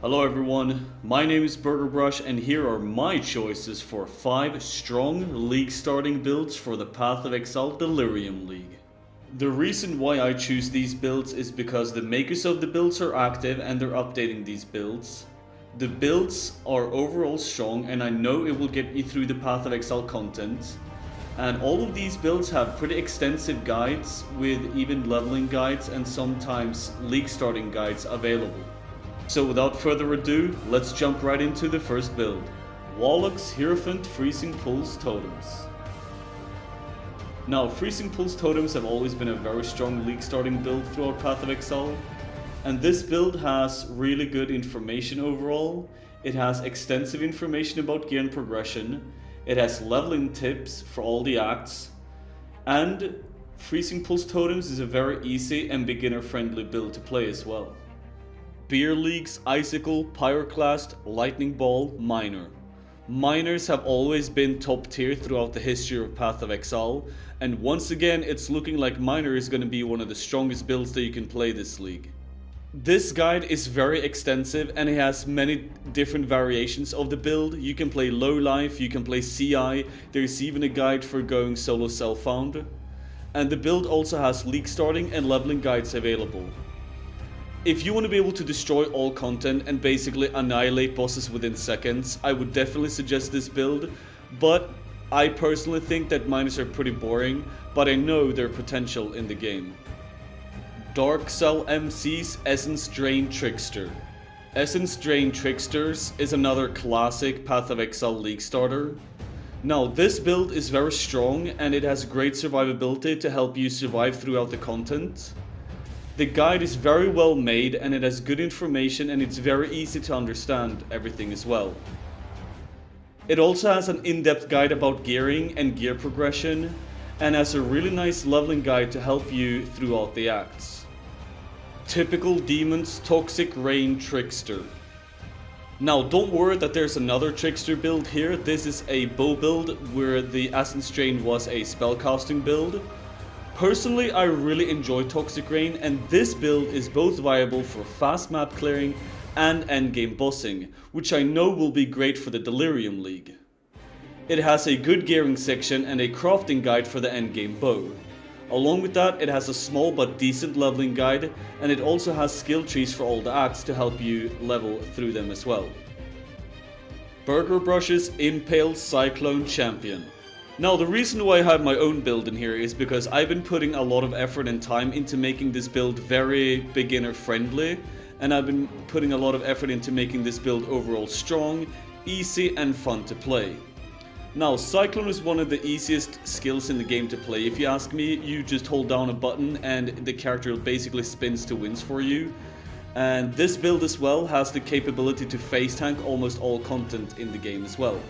Hello everyone, my name is Bergerbrush and here are my choices for 5 strong league starting builds for the Path of Exile Delirium League. The reason why I choose these builds is because the makers of the builds are active and they're updating these builds. The builds are overall strong and I know it will get me through the Path of Exile content. And all of these builds have pretty extensive guides with even leveling guides and sometimes league starting guides available. So without further ado, let's jump right into the first build. Wallach's Hierophant Freezing Pulse Totems. Now, Freezing Pulse Totems have always been a very strong league starting build throughout Path of Exile. And this build has really good information overall. It has extensive information about gear and progression. It has leveling tips for all the acts. And Freezing Pulse Totems is a very easy and beginner friendly build to play as well. BeerLeague's Icicle, Pyroclast, Lightning Ball, Miner. Miners have always been top tier throughout the history of Path of Exile, and once again it's looking like Miner is going to be one of the strongest builds that you can play this league. This guide is very extensive and it has many different variations of the build. You can play low life, you can play CI, there's even a guide for going solo self-found. And the build also has league starting and leveling guides available. If you want to be able to destroy all content and basically annihilate bosses within seconds, I would definitely suggest this build, but I personally think that miners are pretty boring, but I know their potential in the game. Darkxellmc's Essence Drain Trickster. Essence Drain Tricksters is another classic Path of Exile league starter. Now this build is very strong and it has great survivability to help you survive throughout the content. The guide is very well made and it has good information and it's very easy to understand everything as well. It also has an in-depth guide about gearing and gear progression and has a really nice leveling guide to help you throughout the acts. Typicaldemon's Toxic Rain Trickster. Now don't worry that there's another Trickster build here. This is a bow build where the Essence Drain was a spellcasting build. Personally, I really enjoy Toxic Rain and this build is both viable for fast map clearing and endgame bossing, which I know will be great for the Delirium League. It has a good gearing section and a crafting guide for the endgame bow. Along with that, it has a small but decent leveling guide and it also has skill trees for all the acts to help you level through them as well. Bergerbrush's Impale Cyclone Champion. Now the reason why I have my own build in here is because I've been putting a lot of effort and time into making this build very beginner friendly, and I've been putting a lot of effort into making this build overall strong, easy and fun to play. Now Cyclone is one of the easiest skills in the game to play. If you ask me, you just hold down a button and the character basically spins to wins for you. And this build as well has the capability to face tank almost all content in the game as well.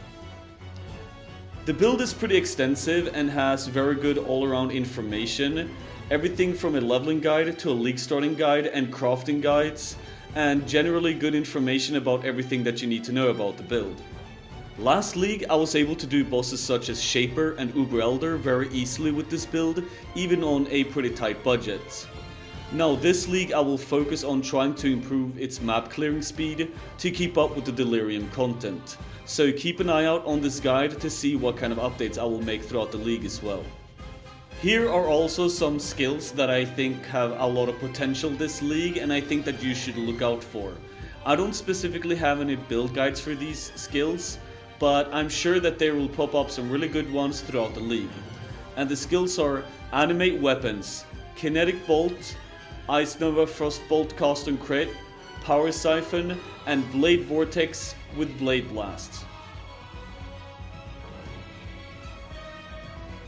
The build is pretty extensive and has very good all-around information, everything from a leveling guide to a league starting guide and crafting guides, and generally good information about everything that you need to know about the build. Last league I was able to do bosses such as Shaper and Uber Elder very easily with this build, even on a pretty tight budget. Now this league I will focus on trying to improve its map clearing speed to keep up with the Delirium content. So keep an eye out on this guide to see what kind of updates I will make throughout the league as well. Here are also some skills that I think have a lot of potential this league and I think that you should look out for. I don't specifically have any build guides for these skills, but I'm sure that there will pop up some really good ones throughout the league. And the skills are Animate Weapons, Kinetic Bolt, Ice Nova Frostbolt Cast and Crit, Power Siphon, and Blade Vortex with Blade Blast.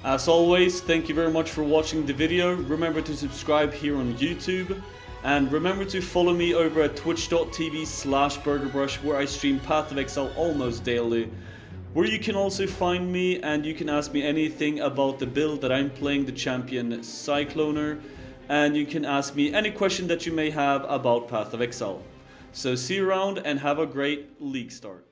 As always, thank you very much for watching the video. Remember to subscribe here on YouTube. And remember to follow me over at twitch.tv/Bergerbrush where I stream Path of Exile almost daily. Where you can also find me and you can ask me anything about the build that I'm playing, the champion Cycloner. And you can ask me any question that you may have about Path of Exile. So see you around and have a great league start.